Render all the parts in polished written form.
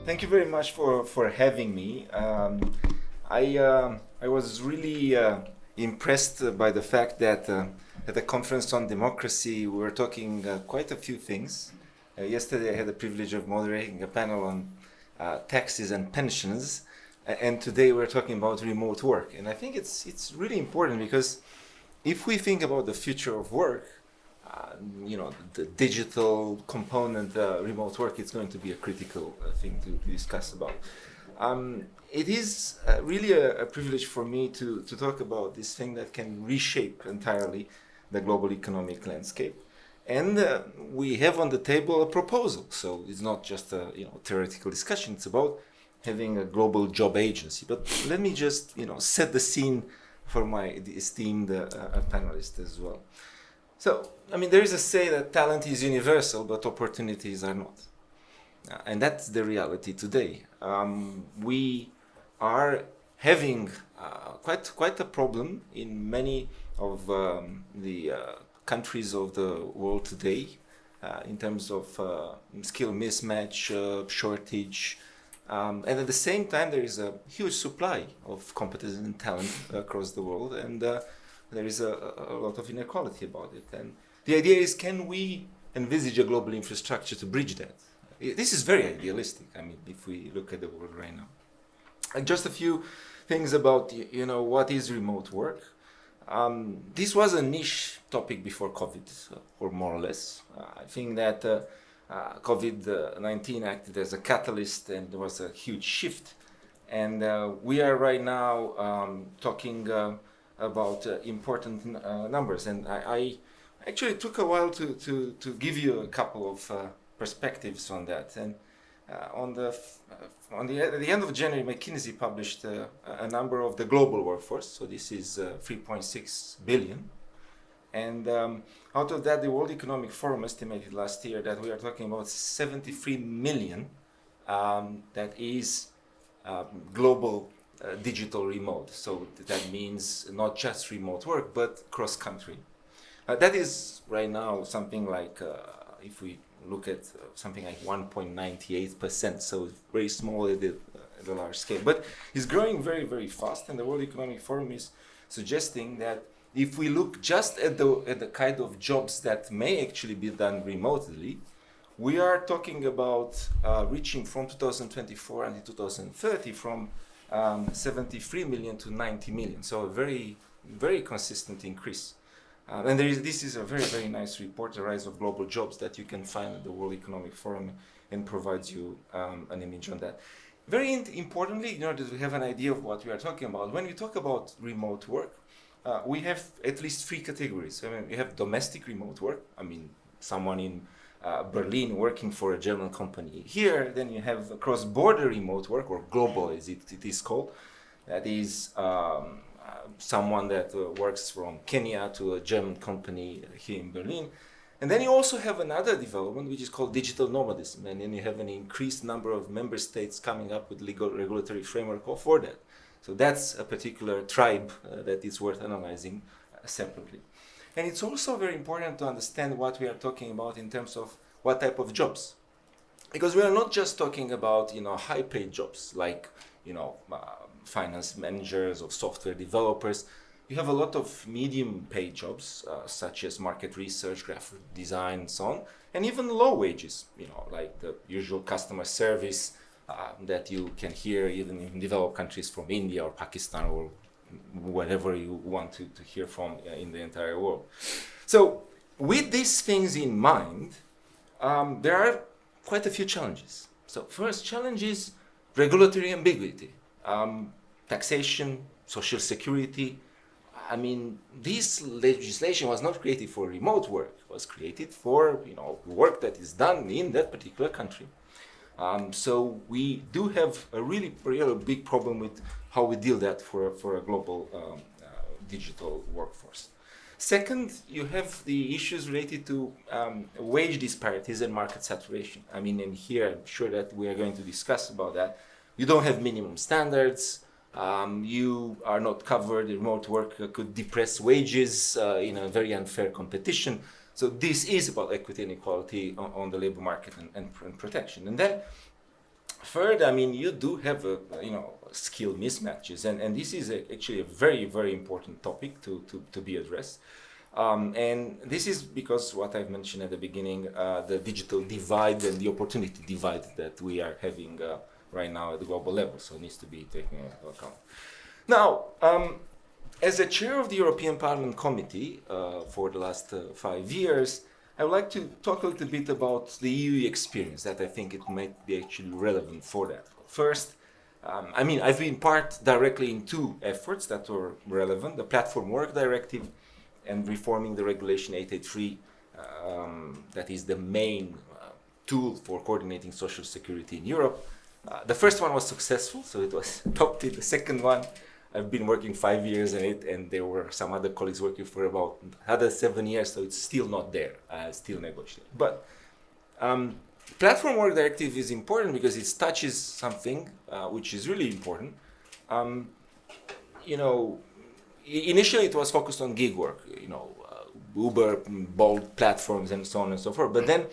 Thank you very much for having me. I was really impressed by the fact that at the conference on democracy we were talking quite a few things. Yesterday I had the privilege of moderating a panel on taxes and pensions, and today we're talking about remote work. And I think it's really important because if we think about the future of work, the digital component, remote work, it's going to be a critical thing to discuss about. It is really a privilege for me to talk about this thing that can reshape entirely the global economic landscape. And we have on the table a proposal. So it's not just a theoretical discussion. It's about having a global job agency. But let me just set the scene for my esteemed panelists as well. So, there is a say that talent is universal, but opportunities are not. And that's the reality today. We are having quite a problem in many of the countries of the world today in terms of skill mismatch, shortage. And at the same time, there is a huge supply of competence and talent across the world. And there is a lot of inequality about it. And the idea is, can we envisage a global infrastructure to bridge that? This is very idealistic, if we look at the world right now. And just a few things about, what is remote work. This was a niche topic before COVID, or more or less. I think that COVID-19 acted as a catalyst and there was a huge shift. And we are right now talking about important numbers, and I actually took a while to give you a couple of perspectives on that. And at the end of January, McKinsey published a number of the global workforce. So this is 3.6 billion, and out of that, the World Economic Forum estimated last year that we are talking about 73 million that is global digital remote. So that means not just remote work, but cross-country. That is right now something like, if we look at something like 1.98%, so very small at the large scale. But it's growing very, very fast, and the World Economic Forum is suggesting that if we look just at the kind of jobs that may actually be done remotely, we are talking about reaching from 2024 until 2030 from 73 million to 90 million. So a very, very consistent increase. And this is a very, very nice report, The Rise of Global Jobs, that you can find at the World Economic Forum and provides you an image on that. Very importantly, in order to have an idea of what we are talking about, when we talk about remote work, we have at least three categories. We have domestic remote work. Someone in Berlin working for a German company here. Then you have cross-border remote work, or global as it is called. That is someone that works from Kenya to a German company here in Berlin. And then you also have another development which is called digital nomadism, and then you have an increased number of member states coming up with legal regulatory framework for that. So that's a particular tribe that is worth analyzing separately. And it's also very important to understand what we are talking about in terms of what type of jobs. Because we are not just talking about, high-paid jobs like, finance managers or software developers. You have a lot of medium-paid jobs, such as market research, graphic design, and so on, and even low wages, like the usual customer service that you can hear even in developed countries from India or Pakistan or wherever you want to hear from in the entire world. So with these things in mind, there are quite a few challenges. So first challenge is regulatory ambiguity. Taxation, social security. This legislation was not created for remote work. It was created for work that is done in that particular country. So we do have a really big problem with how we deal that for a global digital workforce. Second, you have the issues related to wage disparities and market saturation. And here I'm sure that we are going to discuss about that. You don't have minimum standards. You are not covered. Remote work could depress wages in a very unfair competition. So this is about equity and equality on the labor market and protection. And then Third, I mean, you do have skill mismatches, and this is actually a very, very important topic to be addressed. And this is because what I've mentioned at the beginning, the digital divide and the opportunity divide that we are having right now at the global level, so it needs to be taken into account. Now, as a chair of the European Parliament Committee for the last 5 years, I would like to talk a little bit about the EU experience that I think it might be actually relevant for that. First, I've been part directly in two efforts that were relevant, the Platform Work Directive and reforming the Regulation 883, that is the main tool for coordinating social security in Europe. The first one was successful, so it was adopted. The second one, I've been working 5 years in it, and there were some other colleagues working for about another 7 years, so it's still not there, still negotiating. But Platform Work Directive is important because it touches something which is really important. Initially it was focused on gig work, Uber, Bolt platforms, and so on and so forth. But then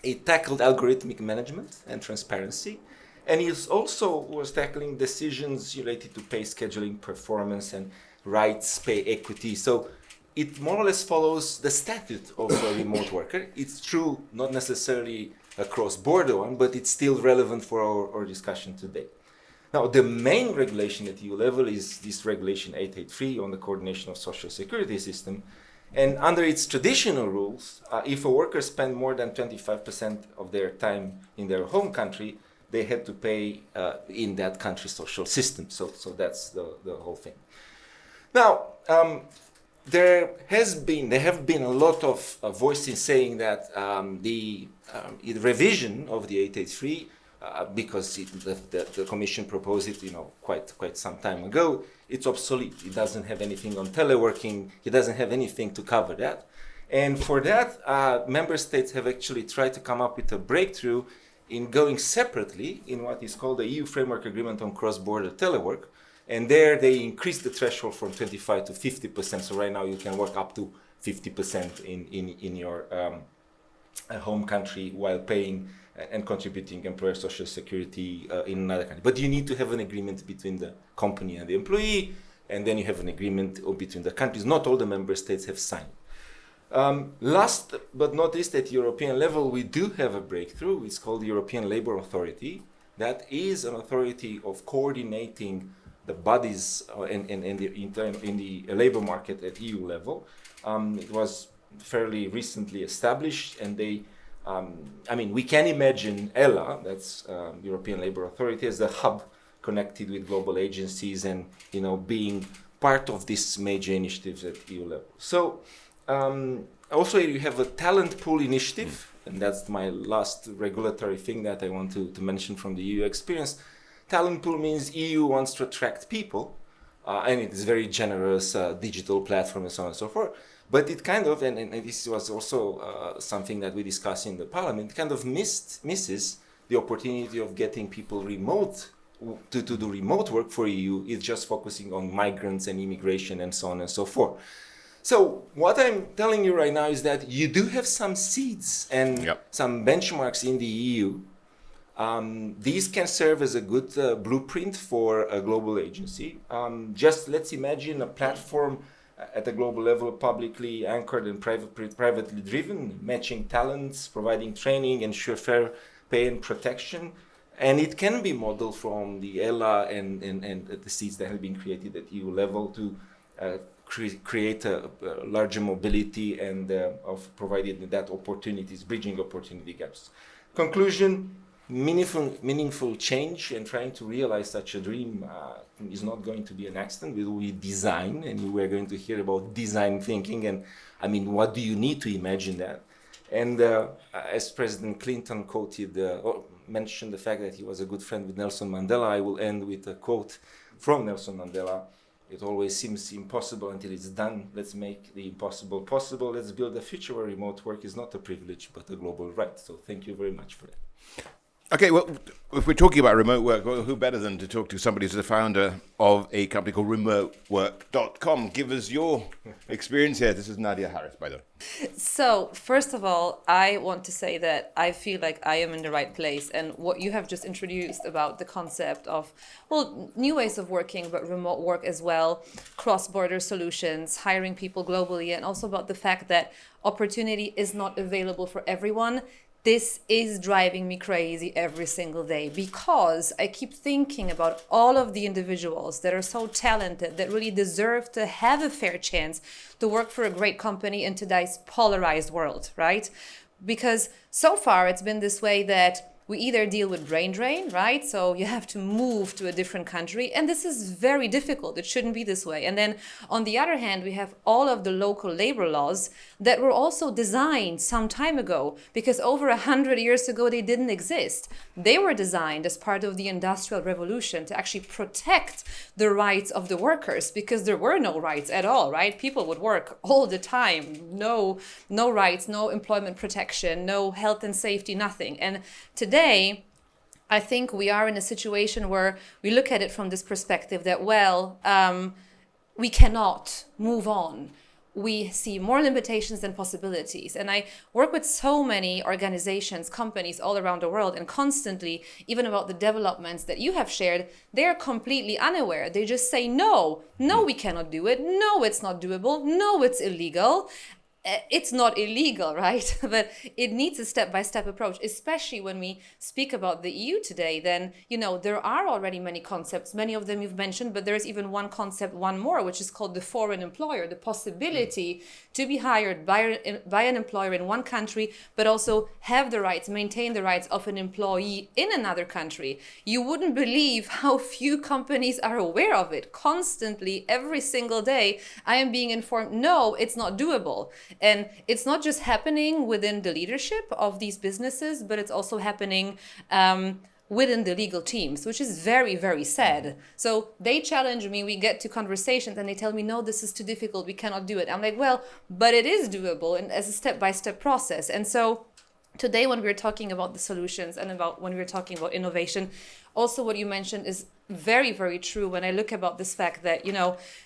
it tackled algorithmic management and transparency. And it also was tackling decisions related to pay scheduling, performance, and rights, pay equity. So it more or less follows the statute of a remote worker. It's true, not necessarily a cross-border one, but it's still relevant for our discussion today. Now, the main regulation at EU level is this Regulation 883 on the coordination of social security system. And under its traditional rules, if a worker spent more than 25% of their time in their home country, they had to pay in that country's social system. So that's the whole thing. Now, there have been a lot of voices saying that the revision of the 883, because the Commission proposed it, quite some time ago, it's obsolete. It doesn't have anything on teleworking. It doesn't have anything to cover that. And for that, member states have actually tried to come up with a breakthrough in going separately in what is called the EU Framework Agreement on Cross-Border Telework. And there they increased the threshold from 25 to 50%. So right now you can work up to 50% in your home country while paying and contributing employer social security in another country. But you need to have an agreement between the company and the employee, and then you have an agreement between the countries. Not all the member states have signed. Last but not least, at European level, we do have a breakthrough. It's called the European Labour Authority. That is an authority of coordinating the bodies in the labour market at EU level. It was fairly recently established, and we can imagine ELA, that's European Labour Authority, as a hub connected with global agencies and being part of these major initiatives at EU level. So. Also, you have a talent pool initiative, and that's my last regulatory thing that I want to mention from the EU experience. Talent pool means EU wants to attract people, and it is very generous digital platform and so on and so forth. But it kind of, and this was also something that we discussed in the Parliament, kind of misses the opportunity of getting people remote to do remote work for EU. It's just focusing on migrants and immigration and so on and so forth. So what I'm telling you right now is that you do have some seeds and some benchmarks in the EU. These can serve as a good blueprint for a global agency. Just let's imagine a platform at a global level, publicly anchored and privately driven, matching talents, providing training, ensure fair pay and protection. And it can be modeled from the ELA and the seeds that have been created at EU level to create a larger mobility and of provided that opportunities, bridging opportunity gaps. Conclusion, meaningful change and trying to realize such a dream is not going to be an accident. It will be design, and we're going to hear about design thinking and what do you need to imagine that? And as President Clinton quoted, or mentioned the fact that he was a good friend with Nelson Mandela, I will end with a quote from Nelson Mandela. It always seems impossible until it's done. Let's make the impossible possible. Let's build a future where remote work is not a privilege, but a global right. So thank you very much for that. Okay, well, if we're talking about remote work, well, who better than to talk to somebody who's the founder of a company called remotework.com. Give us your experience here. This is Nadia Harris, by the way. So, first of all, I want to say that I feel like I am in the right place. And what you have just introduced about the concept of, well, new ways of working, but remote work as well, cross-border solutions, hiring people globally, and also about the fact that opportunity is not available for everyone. This is driving me crazy every single day because I keep thinking about all of the individuals that are so talented, that really deserve to have a fair chance to work for a great company in today's polarized world, right? Because so far it's been this way that we either deal with brain drain, right? So you have to move to a different country, and this is very difficult. It shouldn't be this way. And then on the other hand, we have all of the local labor laws that were also designed some time ago, because over 100 years ago, they didn't exist. They were designed as part of the Industrial Revolution to actually protect the rights of the workers, because there were no rights at all, right? People would work all the time. No rights, no employment protection, no health and safety, nothing. And today, I think we are in a situation where we look at it from this perspective that, we cannot move on. We see more limitations than possibilities. And I work with so many organizations, companies all around the world, and constantly, even about the developments that you have shared, they are completely unaware. They just say, no, we cannot do it. No, it's not doable. No, it's illegal. It's not illegal, right? But it needs a step-by-step approach, especially when we speak about the EU today. Then, there are already many concepts, many of them you've mentioned, but there's even one concept, one more, which is called the foreign employer, the possibility to be hired by an employer in one country, but also have the rights, maintain the rights of an employee in another country. You wouldn't believe how few companies are aware of it. Constantly, every single day, I am being informed, no, it's not doable. And it's not just happening within the leadership of these businesses, but it's also happening within the legal teams, which is very, very sad. So they challenge me, we get to conversations and they tell me, no, this is too difficult, we cannot do it. I'm like, well, but it is doable and as a step-by-step process. And so today, when we're talking about the solutions and when we're talking about innovation, also what you mentioned is very, very true when I look about this fact that,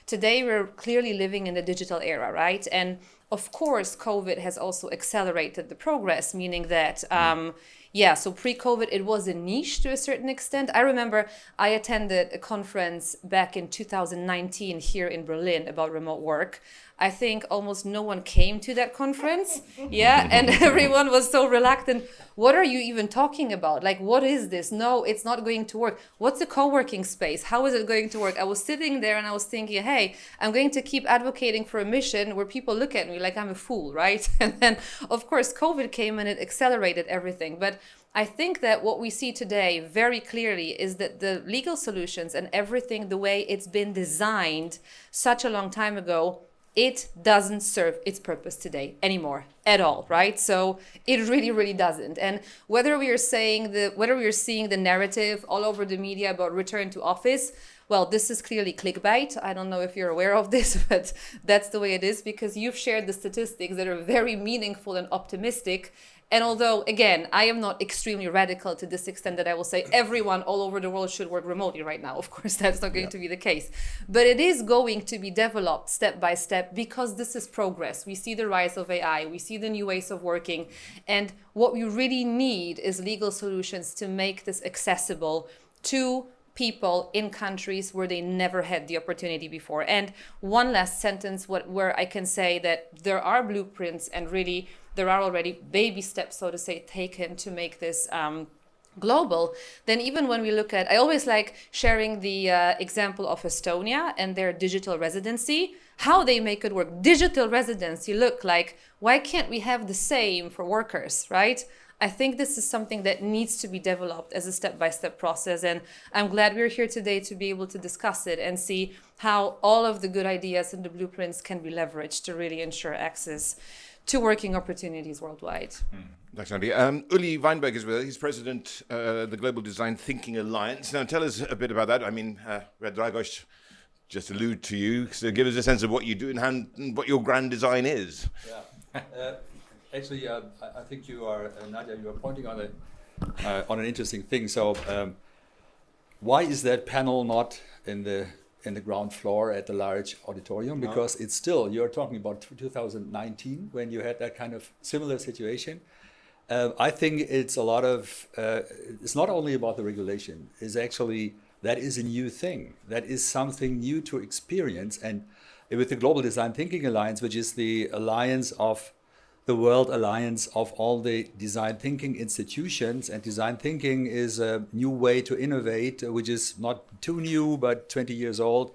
today we're clearly living in the digital era, right? And of course, COVID has also accelerated the progress, meaning that, so pre-COVID, it was a niche to a certain extent. I remember I attended a conference back in 2019 here in Berlin about remote work. I think almost no one came to that conference. Yeah, and everyone was so reluctant. What are you even talking about? Like, what is this? No, it's not going to work. What's a co-working space? How is it going to work? I was sitting there and I was thinking, hey, I'm going to keep advocating for a mission where people look at me like I'm a fool, right? And then, of course, COVID came and it accelerated everything. But I think that what we see today very clearly is that the legal solutions and everything, the way it's been designed such a long time ago, it doesn't serve its purpose today anymore at all, right? So it really, really doesn't. And whether we are seeing the narrative all over the media about return to office, well, this is clearly clickbait. I don't know if you're aware of this, but that's the way it is, because you've shared the statistics that are very meaningful and optimistic. And although, again, I am not extremely radical to this extent that I will say everyone all over the world should work remotely right now. Of course, that's not going to be the case. But it is going to be developed step by step because this is progress. We see the rise of AI. We see the new ways of working. And what we really need is legal solutions to make this accessible to people in countries where they never had the opportunity before. And one last sentence where I can say that there are blueprints and really there are already baby steps, so to say, taken to make this global. Then even when we look at, I always like sharing the example of Estonia and their digital residency, how they make it work. Digital residency, look, like, why can't we have the same for workers, right? I think this is something that needs to be developed as a step-by-step process. And I'm glad we're here today to be able to discuss it and see how all of the good ideas and the blueprints can be leveraged to really ensure access to working opportunities worldwide. Thanks, Nadia. Ulrich Weinberg is with us. He's president of the Global Design Thinking Alliance. Now, tell us a bit about that. I mean, Dragos just allude to you, so give us a sense of what you do and what your grand design is. Yeah. Actually, I think you are, Nadia, you are pointing on on an interesting thing. So, why is that panel not in the ground floor at the large auditorium? Because it's still, you're talking about 2019 when you had that kind of similar situation. I think it's a lot of, it's not only about the regulation, it's actually, that is a new thing. That is something new to experience. And with the Global Design Thinking Alliance, which is the alliance of the World Alliance of all the design thinking institutions, and design thinking is a new way to innovate, which is not too new, but 20 years old.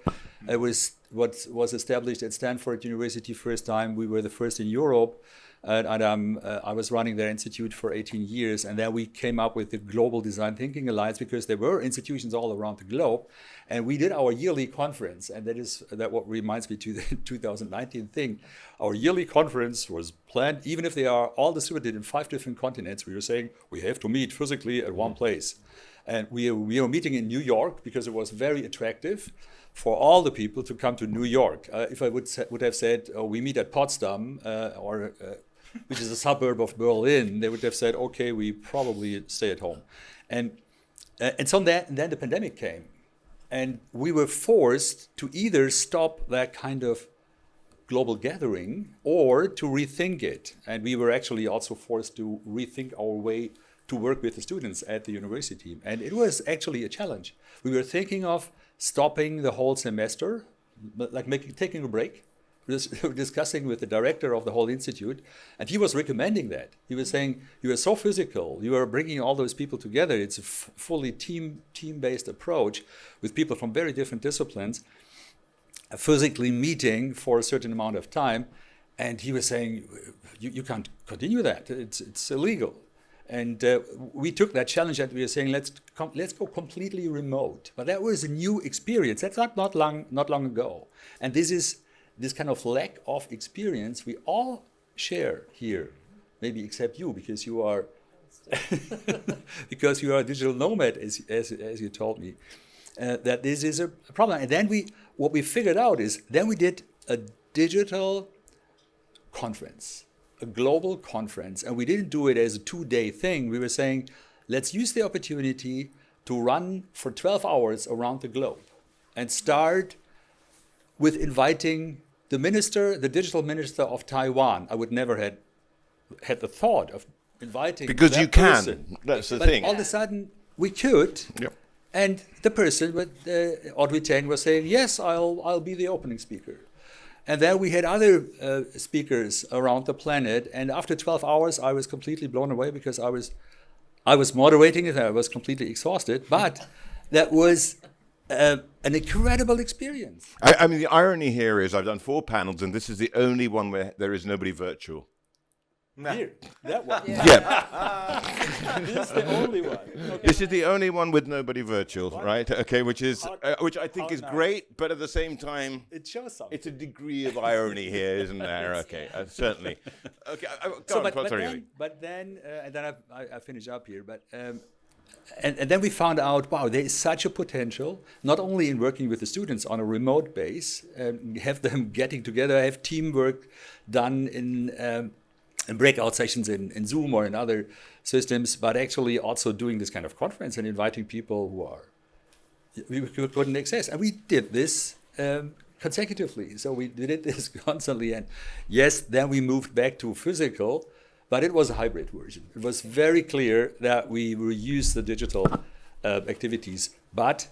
It was what was established at Stanford University first time. We were the first in Europe. I was running their institute for 18 years, and then we came up with the Global Design Thinking Alliance because there were institutions all around the globe, and we did our yearly conference, and that what reminds me to the 2019 thing. Our yearly conference was planned, even if they are all distributed in 5 different continents. We were saying we have to meet physically at one place, and we were meeting in New York because it was very attractive for all the people to come to New York. If I would have said we meet at Potsdam which is a suburb of Berlin, they would have said, okay, we probably stay at home. And so then the pandemic came. And we were forced to either stop that kind of global gathering or to rethink it. And we were actually also forced to rethink our way to work with the students at the university. And it was actually a challenge. We were thinking of stopping the whole semester, like taking a break. We were discussing with the director of the whole institute, and he was recommending that. He was saying, you are so physical, you are bringing all those people together. It's a fully team-based approach with people from very different disciplines, physically meeting for a certain amount of time. And he was saying, you can't continue that. It's illegal. And we took that challenge and we were saying, let's go completely remote. But that was a new experience. That's not long ago. And this kind of lack of experience we all share here, maybe except you, because you are a digital nomad, as you told me, that this is a problem. And then what we figured out is then we did a digital conference, a global conference, and we didn't do it as a 2-day thing. We were saying, let's use the opportunity to run for 12 hours around the globe and start with inviting the digital minister of Taiwan. I would never had the thought of inviting because that you can. person. That's the But thing. all of a sudden we could, Yep. and the person, Audrey Tang, was saying, "Yes, I'll be the opening speaker." And then we had other speakers around the planet. And after 12 hours, I was completely blown away because I was moderating it. I was completely exhausted, but that was an incredible experience. I mean, the irony here is I've done 4 panels, and this is the only one where there is nobody virtual. Here, that one. Yeah. This is the only one. Okay. This is the only one with nobody virtual, right? Okay, which I think is nice. great, but at the same time, It shows something. it's a degree of irony here, isn't there? Okay, certainly. Okay, go on, sorry. But then I finish up here. But and then we found out, wow, there is such a potential, not only in working with the students on a remote base, have them getting together, have teamwork done in breakout sessions in Zoom or in other systems, but actually also doing this kind of conference and inviting people we couldn't access. And we did this consecutively. So we did this constantly. And yes, then we moved back to physical, but it was a hybrid version. It was very clear that we will use the digital activities, but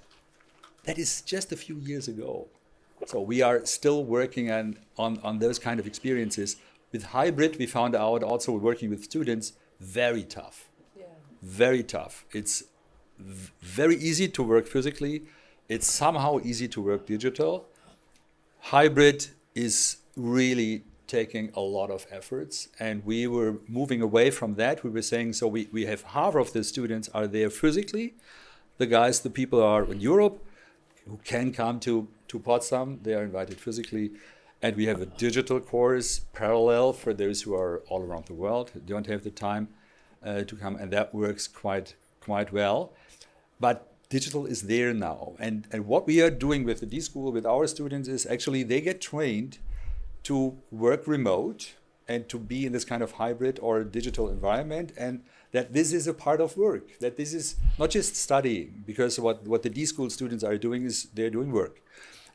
that is just a few years ago. So we are still working on those kind of experiences. With hybrid, we found out also working with students, very tough. Yeah. Very tough. It's very easy to work physically. It's somehow easy to work digital. Hybrid is really taking a lot of efforts, and we were moving away from that. We were saying, so we have half of the students are there physically. The people are in Europe who can come to Potsdam. They are invited physically. And we have a digital course parallel for those who are all around the world, who don't have the time to come, and that works quite well. But digital is there now. And what we are doing with the D-School, with our students, is actually they get trained to work remote and to be in this kind of hybrid or digital environment. And that this is a part of work, that this is not just studying, because what the D-School students are doing is they're doing work.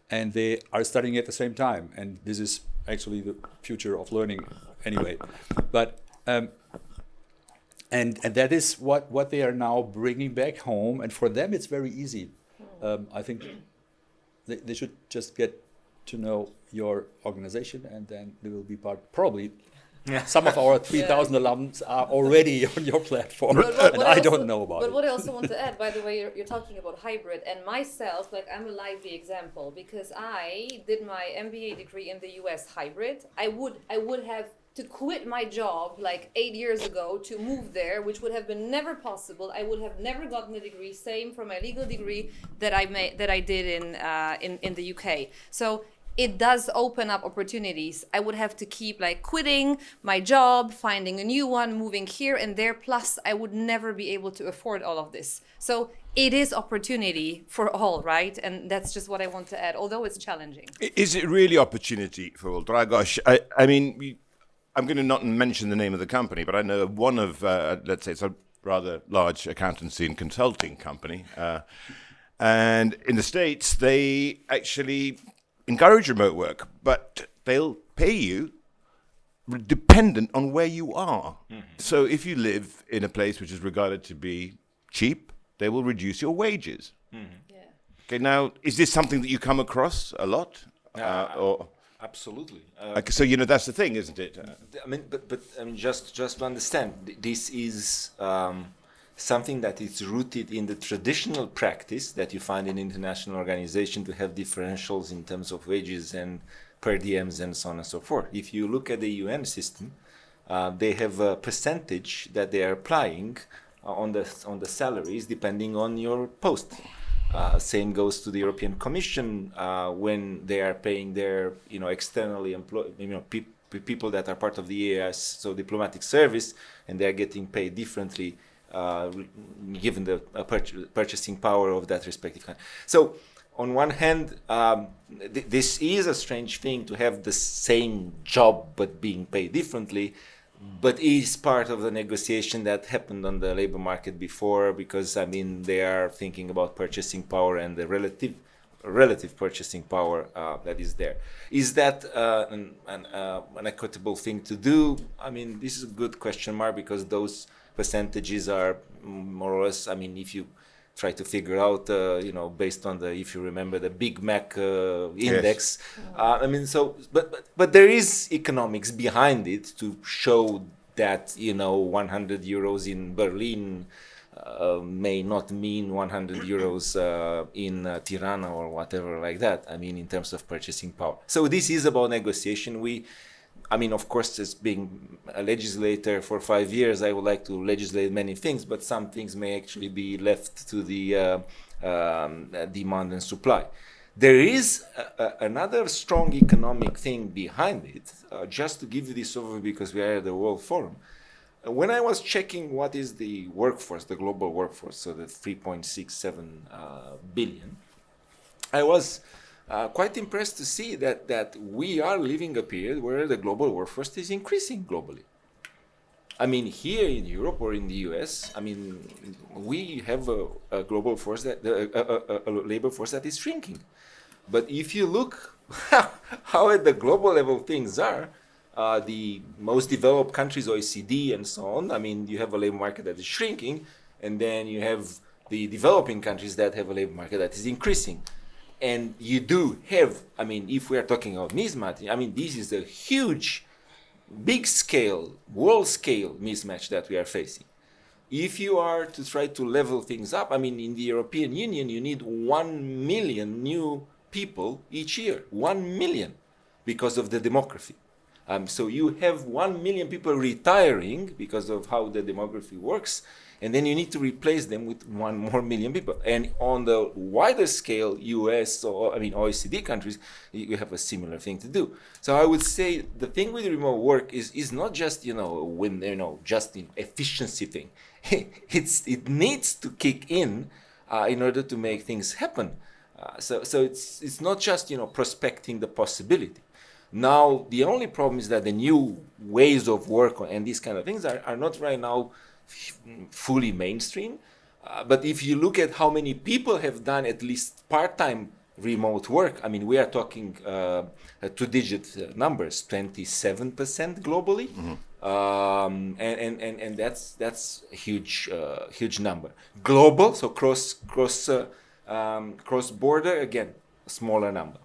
And they are studying at the same time. And this is actually the future of learning anyway. But and that is what they are now bringing back home. And for them, it's very easy. I think they should just get to know your organization, and then they will be part, probably. Some of our 3,000 alums are already on your platform, and I don't know about it. But what I also want to add, by the way, you're talking about hybrid, and myself, like I'm a lively example, because I did my MBA degree in the US hybrid. I would have to quit my job like 8 years ago to move there, which would have been never possible. I would have never gotten a degree, same for my legal degree that I did in the UK. So it does open up opportunities. I would have to keep like quitting my job, finding a new one, moving here and there. Plus, I would never be able to afford all of this. So it is opportunity for all, right? And that's just what I want to add, although it's challenging. Is it really opportunity for all? Dragos, I mean, I'm going to not mention the name of the company, but I know one of, let's say it's a rather large accountancy and consulting company. And in the States, they actually encourage remote work, but they'll pay you dependent on where you are. Mm-hmm. So if you live in a place which is regarded to be cheap, they will reduce your wages. Mm-hmm. Yeah. Okay, now, is this something that you come across a lot? Or absolutely. So, you know, that's the thing, isn't it? I mean, but I mean, just to understand, this is something that is rooted in the traditional practice that you find in international organization to have differentials in terms of wages and per diems and so on and so forth. If you look at the UN system, they have a percentage that they are applying on the salaries depending on your post. Same goes to the European Commission when they are paying their externally employed people that are part of the EAS, so diplomatic service, and they are getting paid differently. Given the purchasing power of that respective country. So, on one hand, this is a strange thing to have the same job but being paid differently, but is part of the negotiation that happened on the labor market before, because, I mean, they are thinking about purchasing power and the relative purchasing power that is there. Is that an equitable thing to do? I mean, this is a good question mark, because those percentages are more or less, I mean, if you try to figure out, based on if you remember the Big Mac index, yes. I mean, so, but there is economics behind it to show that, 100 euros in Berlin may not mean 100 euros in Tirana or whatever like that, I mean, in terms of purchasing power. So this is about negotiation. I mean, of course, as being a legislator for 5 years, I would like to legislate many things, but some things may actually be left to the demand and supply. There is another strong economic thing behind it, just to give you this overview, because we are at the World Forum. When I was checking what is the workforce, the global workforce, so the 3.67 billion, I was quite impressed to see that we are living a period where the global workforce is increasing globally. I mean, here in Europe or in the US, I mean, we have a global force a labor force that is shrinking. But if you look how at the global level things are, the most developed countries, OECD and so on, I mean, you have a labor market that is shrinking, and then you have the developing countries that have a labor market that is increasing. And you do have, I mean, if we are talking about mismatch, I mean, this is a huge, big scale, world scale mismatch that we are facing. If you are to try to level things up, I mean, in the European Union, you need 1 million new people each year, 1 million, because of the demography. So you have 1 million people retiring because of how the demography works, and then you need to replace them with 1 more million people. And on the wider scale, US or OECD countries, you have a similar thing to do. So I would say the thing with remote work is not just just an efficiency thing. It needs to kick in order to make things happen. So it's not just prospecting the possibility. Now the only problem is that the new ways of work and these kind of things are not right now fully mainstream. But if you look at how many people have done at least part-time remote work, I mean, we are talking two-digit numbers, 27% globally, and that's a huge number. Global, so cross border, again, a smaller number,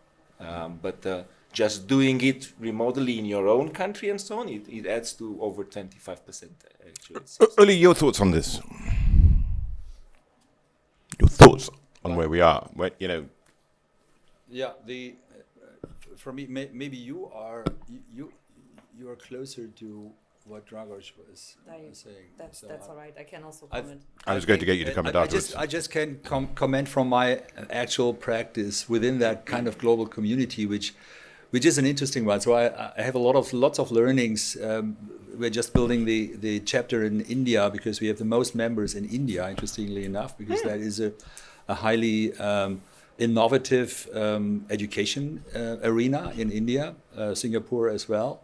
but just doing it remotely in your own country and so on, it adds to over 25% actually. Uli, your thoughts on this? Your thoughts on where we are, Yeah, for me, maybe you are closer to what Dragos was saying. That's all right. I can also comment. I was going to get you to comment afterwards. I just can comment from my actual practice within that kind of global community, which is an interesting one. So I have lots of learnings. We're just building the chapter in India because we have the most members in India, interestingly enough, because that is a highly innovative education arena in India, Singapore as well.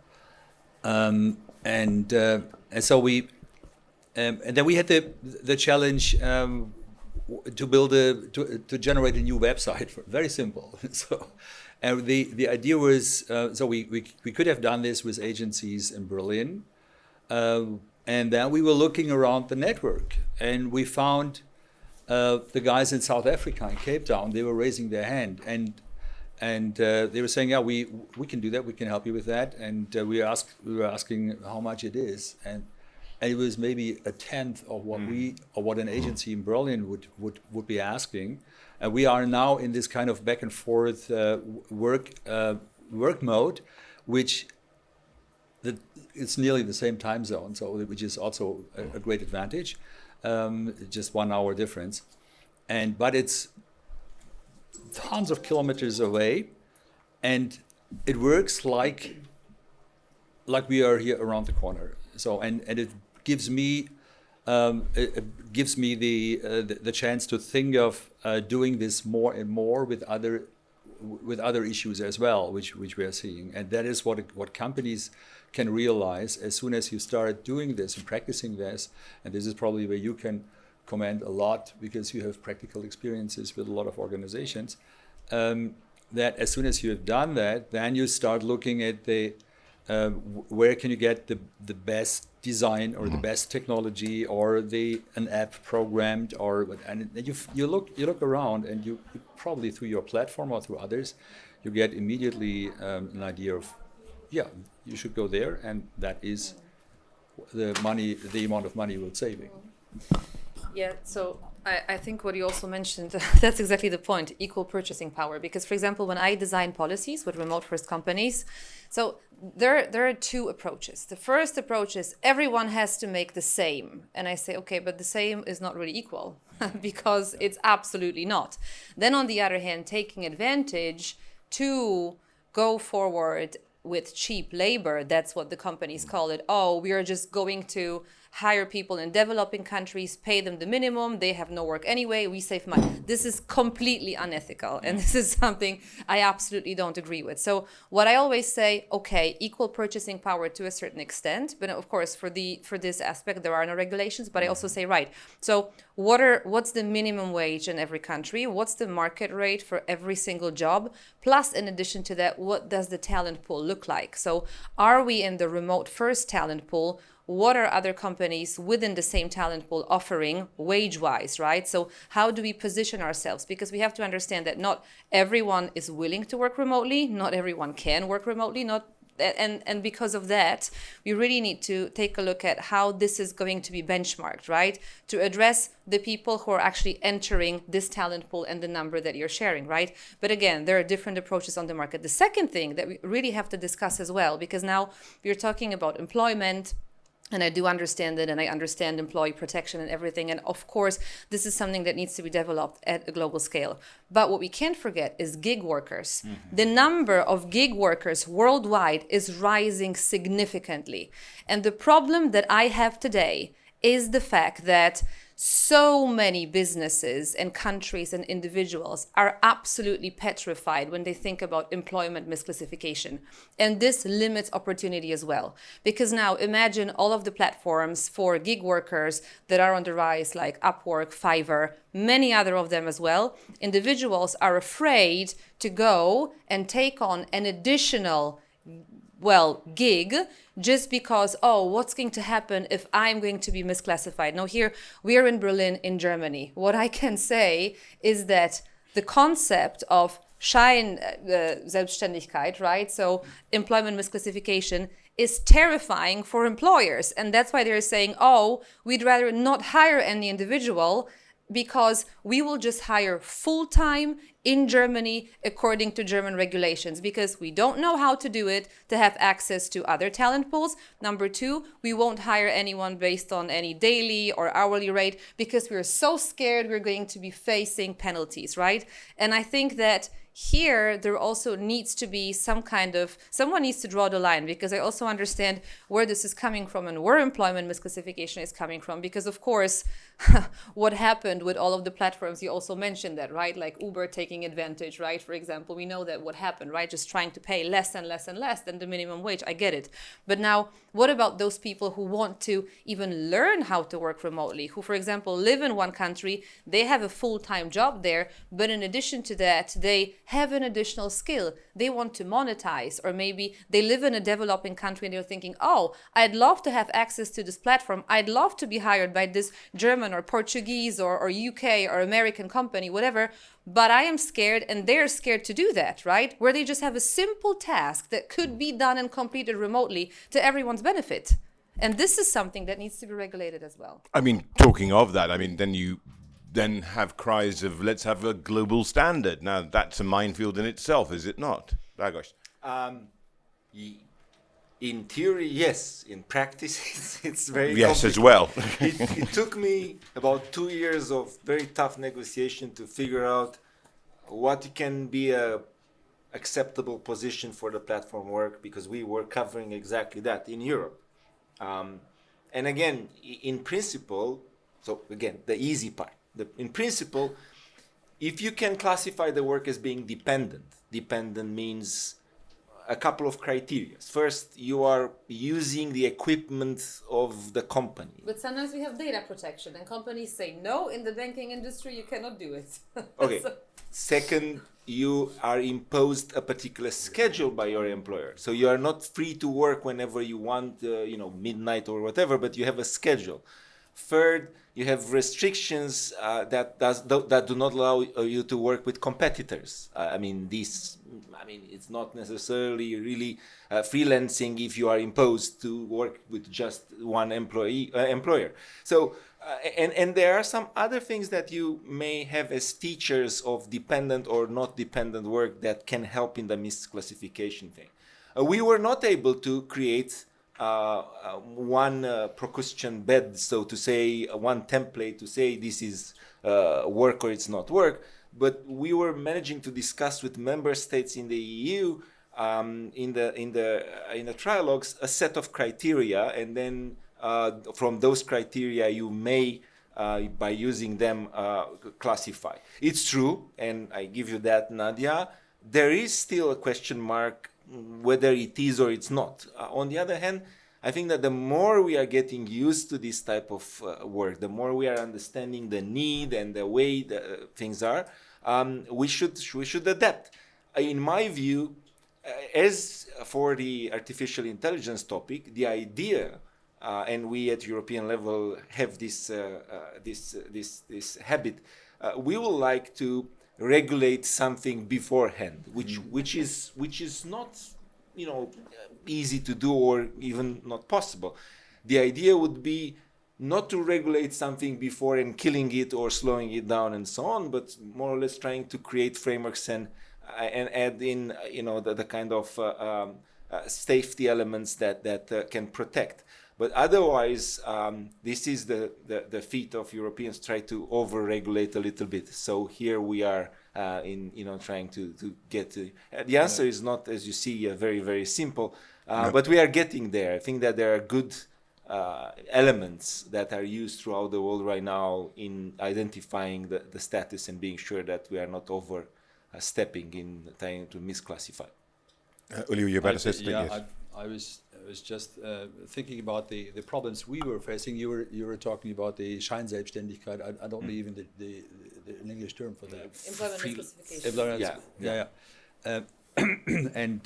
And so we, and then we had the challenge to build to generate a new website. Very simple. So, and the idea was so we could have done this with agencies in Berlin, and then we were looking around the network, and we found the guys in South Africa, in Cape Town. They were raising their hand, and they were saying, yeah, we can do that, we can help you with that. And we were asking how much it is, and it was maybe a tenth of what an agency in Berlin would be asking. And we are now in this kind of back and forth work mode, which it's nearly the same time zone, so which is also a great advantage. Just 1 hour difference, but it's tons of kilometers away, and it works like we are here around the corner. So and it gives me the chance to think of doing this more and more with other issues as well, which we are seeing, and that is what companies can realize as soon as you start doing this and practicing this. And this is probably where you can comment a lot because you have practical experiences with a lot of organizations, that as soon as you have done that, then you start looking at where can you get the best design or the best technology or an app programmed, and you look around, and you probably through your platform or through others, you get immediately an idea of, yeah, you should go there, and that is the amount of money you're saving. Yeah, so I think what you also mentioned, that's exactly the point, equal purchasing power. Because, for example, when I design policies with remote-first companies, so there are two approaches. The first approach is everyone has to make the same. And I say, okay, but the same is not really equal because it's absolutely not. Then, on the other hand, taking advantage to go forward with cheap labor, that's what the companies call it. Oh, we are just going to hire people in developing countries, pay them the minimum, they have no work anyway, we save money. This is completely unethical, and this is something I absolutely don't agree with. So what I always say, okay, equal purchasing power to a certain extent, but of course for this aspect there are no regulations, but I also say, right, so what's the minimum wage in every country? What's the market rate for every single job? Plus, in addition to that, what does the talent pool look like? So are we in the remote first talent pool? What are other companies within the same talent pool offering wage-wise, right? So how do we position ourselves? Because we have to understand that not everyone is willing to work remotely, not everyone can work remotely, and because of that, we really need to take a look at how this is going to be benchmarked, right? To address the people who are actually entering this talent pool and the number that you're sharing, right? But again, there are different approaches on the market. The second thing that we really have to discuss as well, because now we're talking about employment, and I do understand it, and I understand employee protection and everything. And of course, this is something that needs to be developed at a global scale. But what we can't forget is gig workers. Mm-hmm. The number of gig workers worldwide is rising significantly. And the problem that I have today is the fact that so many businesses and countries and individuals are absolutely petrified when they think about employment misclassification. And this limits opportunity as well. Because now imagine all of the platforms for gig workers that are on the rise, like Upwork, Fiverr, many other of them as well. Individuals are afraid to go and take on an additional gig, just because, what's going to happen if I'm going to be misclassified? Now here, we are in Berlin, in Germany. What I can say is that the concept of Scheinselbstständigkeit, right? So employment misclassification is terrifying for employers. And that's why they're saying, we'd rather not hire any individual because we will just hire full-time in Germany according to German regulations, because we don't know how to do it to have access to other talent pools. Number two, we won't hire anyone based on any daily or hourly rate because we're so scared we're going to be facing penalties, right? And I think that here, there also needs to be someone needs to draw the line, because I also understand where this is coming from and where employment misclassification is coming from. Because of course, what happened with all of the platforms, you also mentioned that, right? Like Uber taking advantage, right? For example, we know that what happened, right? Just trying to pay less and less and less than the minimum wage. I get it. But now, what about those people who want to even learn how to work remotely, who, for example, live in one country, they have a full-time job there, but in addition to that, they have an additional skill they want to monetize, or maybe they live in a developing country and they're thinking, I'd love to have access to this platform. I'd love to be hired by this German or Portuguese or UK or American company, whatever, but I am scared, and they're scared to do that, right? Where they just have a simple task that could be done and completed remotely to everyone's benefit. And this is something that needs to be regulated as well. I mean, talking of that, then you have cries of let's have a global standard. Now, that's a minefield in itself, is it not, Dragos? In theory, yes. In practice, it's very yes complicated. As well. It took me about 2 years of very tough negotiation to figure out what can be a acceptable position for the platform work, because we were covering exactly that in Europe. And again, in principle, so again, the easy part. In principle, if you can classify the work as being dependent means a couple of criteria. First, you are using the equipment of the company. But sometimes we have data protection, and companies say, no, in the banking industry, you cannot do it. Okay. Second, you are imposed a particular schedule by your employer. So you are not free to work whenever you want, midnight or whatever, but you have a schedule. Third, you have restrictions that do not allow you to work with competitors. It's not necessarily really freelancing if you are imposed to work with just one employer. So, and there are some other things that you may have as features of dependent or not dependent work that can help in the misclassification thing. We were not able to create one Procrustean bed, so to say, one template to say this is work or it's not work, but we were managing to discuss with member states in the EU in the trialogues a set of criteria, and then from those criteria you may by using them classify. It's true, and I give you that, Nadia, there is still a question mark whether it is or it's not. On the other hand, I think that the more we are getting used to this type of work, the more we are understanding the need and the way things are, we should adapt. In my view, as for the artificial intelligence topic, the idea, and we at European level have this habit, we would like to regulate something beforehand, which is not, easy to do or even not possible. The idea would be not to regulate something before and killing it or slowing it down and so on, but more or less trying to create frameworks and add in, the kind of safety elements that can protect. But otherwise, this is the feat of Europeans, try to over-regulate a little bit. So here we are trying to get to... The answer is not, as you see, very, very simple, but we are getting there. I think that there are good elements that are used throughout the world right now in identifying the status and being sure that we are not overstepping in trying to misclassify. Uli, you're about to say something? Yeah, Yes. I was just thinking about the problems we were facing. You were talking about the Scheinselbstständigkeit. I don't know even the English term for that. Employment misclassification. Employment, Yeah. And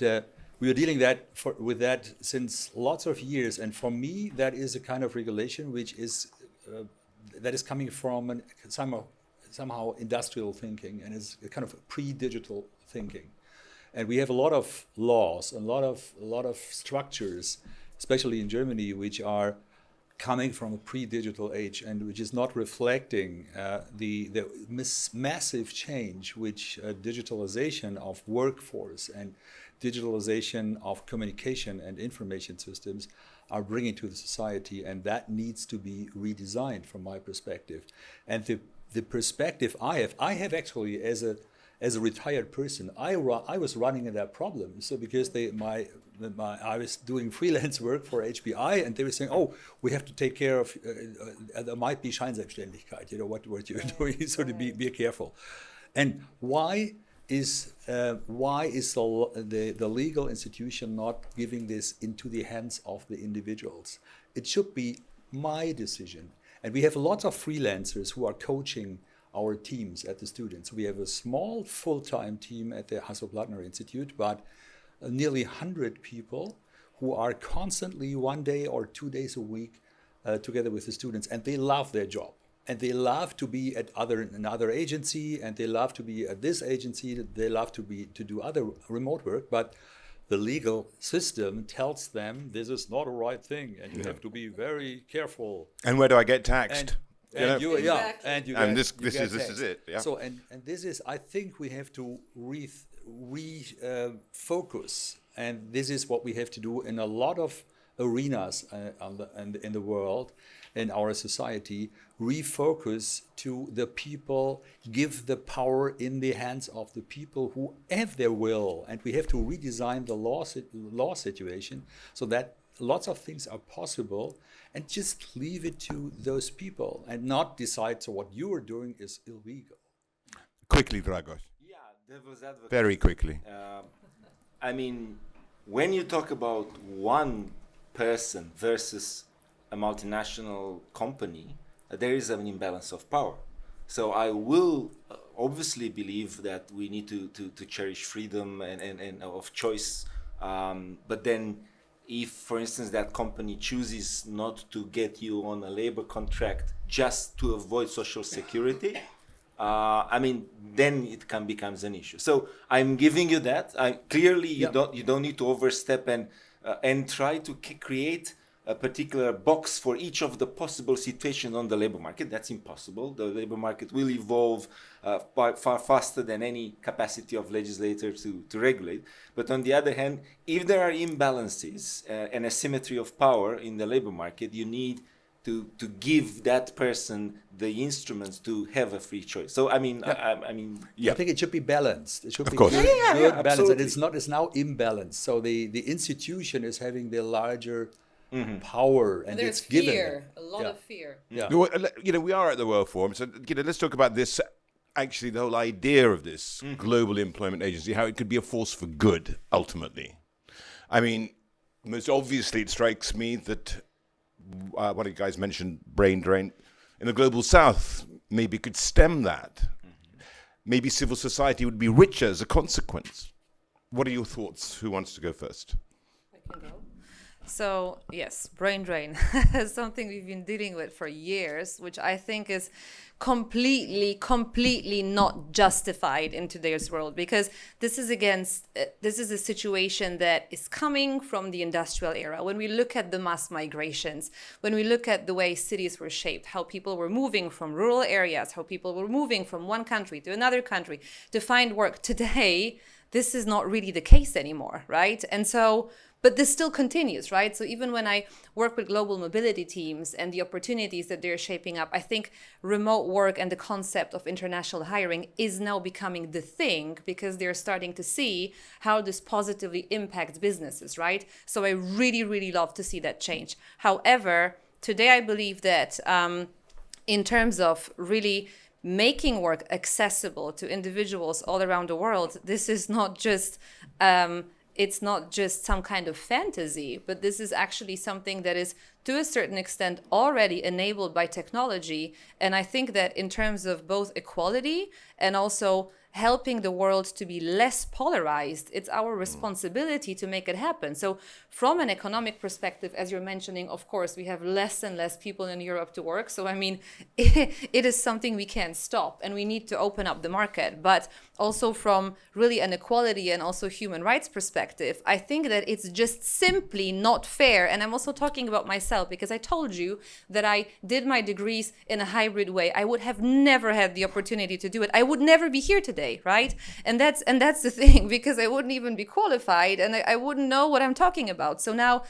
we are dealing with that since lots of years. And for me, that is a kind of regulation which is that is coming from somehow industrial thinking, and is a kind of pre-digital thinking. And we have a lot of laws, a lot of structures, especially in Germany, which are coming from a pre-digital age and which is not reflecting the massive change which digitalization of workforce and digitalization of communication and information systems are bringing to the society, and that needs to be redesigned from my perspective. And the perspective I have actually as a retired person, I was running into that problem. So because I was doing freelance work for HBI, and they were saying, "Oh, we have to take care of. There might be Scheinselbstständigkeit. You know what you're doing. So to be careful." And why is the legal institution not giving this into the hands of the individuals? It should be my decision. And we have lots of freelancers who are coaching our teams at the students. We have a small full-time team at the Hasso-Plattner Institute, but nearly 100 people who are constantly 1 day or 2 days a week together with the students, and they love their job. And they love to be at another agency, and they love to be at this agency, they love to do other remote work, but the legal system tells them this is not a right thing, and you have to be very careful. And where do I get taxed? Exactly. This is it. Yeah. So and this is, I think we have to focus, and this is what we have to do in a lot of arenas in the world, in our society. Refocus to the people, give the power in the hands of the people who have their will, and we have to redesign the law situation so that lots of things are possible, and just leave it to those people and not decide so what you are doing is illegal. Quickly, Dragos. Yeah, devil's advocate. Very quickly. I mean, when you talk about one person versus a multinational company, there is an imbalance of power. So I will obviously believe that we need to cherish freedom and of choice. But then if, for instance, that company chooses not to get you on a labor contract just to avoid social security, then it becomes an issue. So I'm giving you that. Clearly, you don't need to overstep and try to create a particular box for each of the possible situations on the labor market. That's impossible. The labor market will evolve far faster than any capacity of legislators to regulate. But on the other hand, if there are imbalances and asymmetry of power in the labor market, you need to give that person the instruments to have a free choice. So I think it should be balanced. It should be course. good balance, absolutely. and it's now imbalanced. So the institution is having the larger power, and there's it's given fear, a lot of fear. Yeah. Well, we are at the World Forum, so let's talk about this. Actually, the whole idea of this global employment agency, how it could be a force for good ultimately. I mean, most obviously, it strikes me that one of you guys mentioned brain drain in the global South. Maybe could stem that. Maybe civil society would be richer as a consequence. What are your thoughts? Who wants to go first? I can go. So yes, brain drain is something we've been dealing with for years, which I think is completely not justified in today's world, because this is a situation that is coming from the industrial era. When we look at the mass migrations, when we look at the way cities were shaped, how people were moving from rural areas, how people were moving from one country to another country to find work today, this is not really the case anymore, right? And so, but this still continues, right? So even when I work with global mobility teams and the opportunities that they're shaping up, I think remote work and the concept of international hiring is now becoming the thing, because they're starting to see how this positively impacts businesses, right? So I really, really love to see that change. However, today I believe that in terms of really making work accessible to individuals all around the world, this is not just it's not just some kind of fantasy, but this is actually something that is to a certain extent already enabled by technology. And I think that in terms of both equality and also helping the world to be less polarized, it's our responsibility to make it happen. So from an economic perspective, as you're mentioning, of course, we have less and less people in Europe to work. So, I mean, it is something we can't stop, and we need to open up the market. But also from really an equality and also human rights perspective, I think that it's just simply not fair. And I'm also talking about myself, because I told you that I did my degrees in a hybrid way. I would have never had the opportunity to do it. I would never be here today, right? And that's the thing, because I wouldn't even be qualified, and I wouldn't know what I'm talking about. So now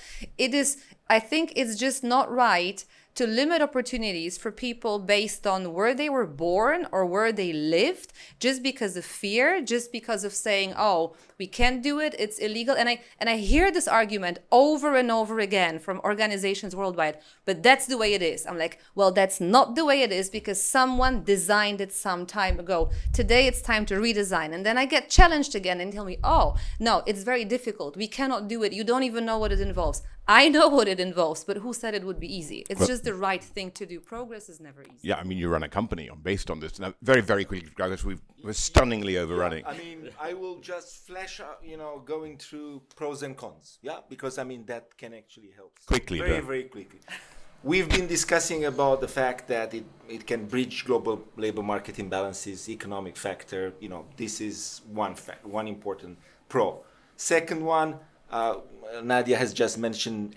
I think it's just not right to limit opportunities for people based on where they were born or where they lived, just because of fear, just because of saying, oh, we can't do it, it's illegal. And I hear this argument over and over again from organizations worldwide, but that's the way it is. I'm like, well, that's not the way it is, because someone designed it some time ago. Today it's time to redesign. And then I get challenged again and tell me, oh, no, it's very difficult. We cannot do it. You don't even know what it involves. I know what it involves, but who said it would be easy? It's just the right thing to do. Progress is never easy. Yeah, I mean, you run a company based on this. Now, very, very quickly, Dragos, we're stunningly overrunning. I mean, I will just flash out, going through pros and cons. Yeah, because I mean, that can actually help. Quickly, very quickly. We've been discussing about the fact that it can bridge global labor market imbalances, economic factor. This is one important pro. Second one, Nadia has just mentioned,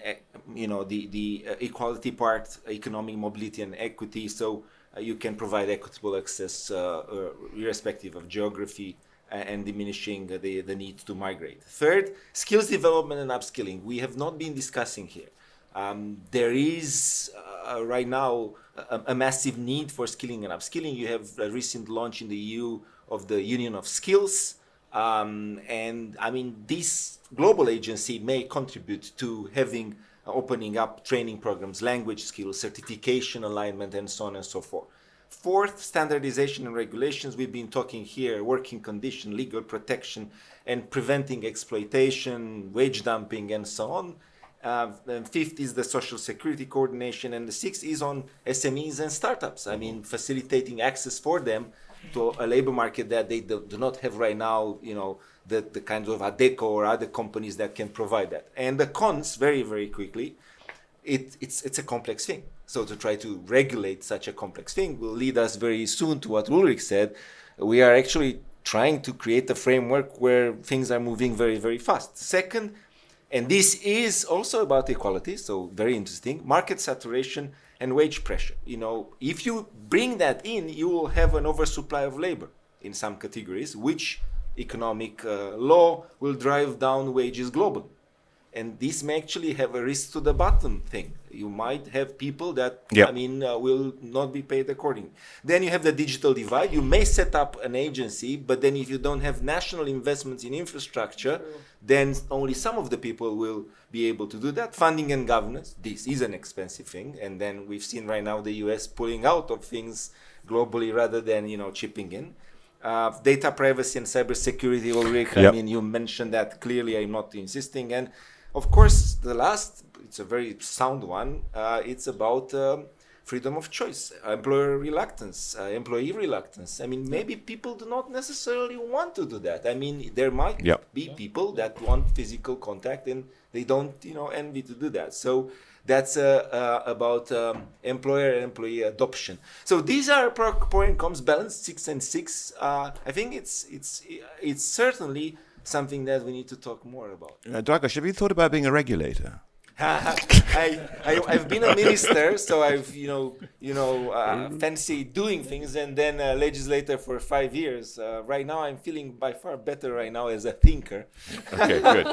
the equality part, economic mobility and equity. So you can provide equitable access irrespective of geography and diminishing the need to migrate. Third, skills development and upskilling. We have not been discussing here. There is right now a massive need for skilling and upskilling. You have a recent launch in the EU of the Union of Skills. And I mean, this global agency may contribute to opening up training programs, language skills, certification alignment, and so on and so forth. Fourth, standardization and regulations. We've been talking here, working condition, legal protection, and preventing exploitation, wage dumping, and so on. And fifth is the social security coordination, and the sixth is on SMEs and startups. I mean, facilitating access for them to a labor market that they do not have right now, the kinds of Adecco or other companies that can provide that. And the cons, very, very quickly, it's a complex thing. So to try to regulate such a complex thing will lead us very soon to what Ulrich said. We are actually trying to create a framework where things are moving very, very fast. Second, and this is also about equality, so very interesting, market saturation and wage pressure. If you bring that in, you will have an oversupply of labor in some categories, which economic law will drive down wages globally. And this may actually have a risk to the bottom thing. You might have people that, will not be paid accordingly. Then you have the digital divide. You may set up an agency, but then if you don't have national investments in infrastructure, then only some of the people will be able to do that. Funding and governance, this is an expensive thing. And then we've seen right now the US pulling out of things globally rather than, chipping in. Data privacy and cybersecurity, Ulrich, I mean, you mentioned that clearly. I'm not insisting. And of course, the last, it's a very sound one. It's about freedom of choice, employer reluctance, employee reluctance. I mean, maybe people do not necessarily want to do that. I mean, there might be people that want physical contact and they don't, envy to do that. So that's about employer and employee adoption. So these are pro and cons balance, 6 and 6. I think it's certainly something that we need to talk more about. Dragos, have you thought about being a regulator? I've been a minister, so I've fancy doing things, and then a legislator for 5 years. Right now, I'm feeling by far better right now as a thinker. Okay, good.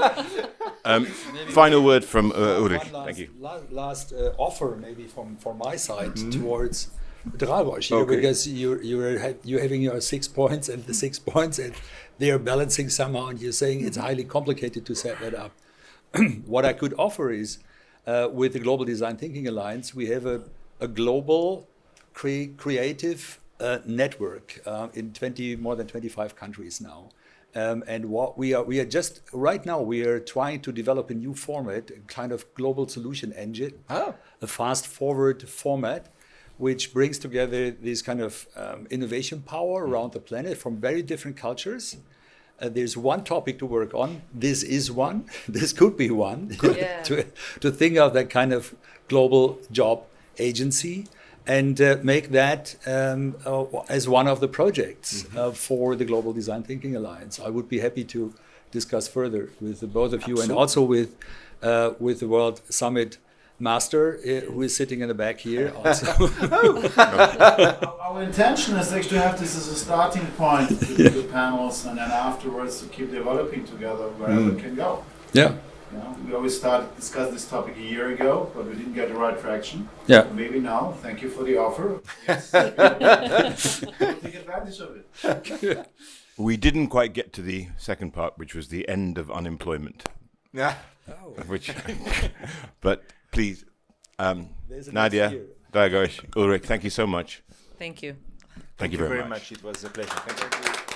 Final word from Ulrich. Thank you. Last offer, maybe from my side towards Dragos here, because you're having your 6 points and the 6 points, and they are balancing somehow, and you're saying it's highly complicated to set that up. What I could offer is, with the Global Design Thinking Alliance, we have a global creative network in more than 25 countries now. And what we are just right now, we are trying to develop a new format, a kind of global solution engine, a fast forward format, which brings together this kind of innovation power around the planet from very different cultures. There's one topic to work on. This is one. This could be one. to think of that kind of global job agency and make that as one of the projects for the Global Design Thinking Alliance. I would be happy to discuss further with the both of you. Absolutely. And also with the World Summit Master, who is sitting in the back here. Also. Our intention is actually to have this as a starting point to do the panels, and then afterwards to keep developing together wherever it can go. Yeah. You know, we always discussed this topic a year ago, but we didn't get the right traction. Yeah. So maybe now, thank you for the offer. Yes, we'll take advantage of it. We didn't quite get to the second part, which was the end of unemployment. Yeah. But please, Nadia, Dragos, Ulrich, thank you so much. Thank you. Thank you very much. It was a pleasure. Thank you.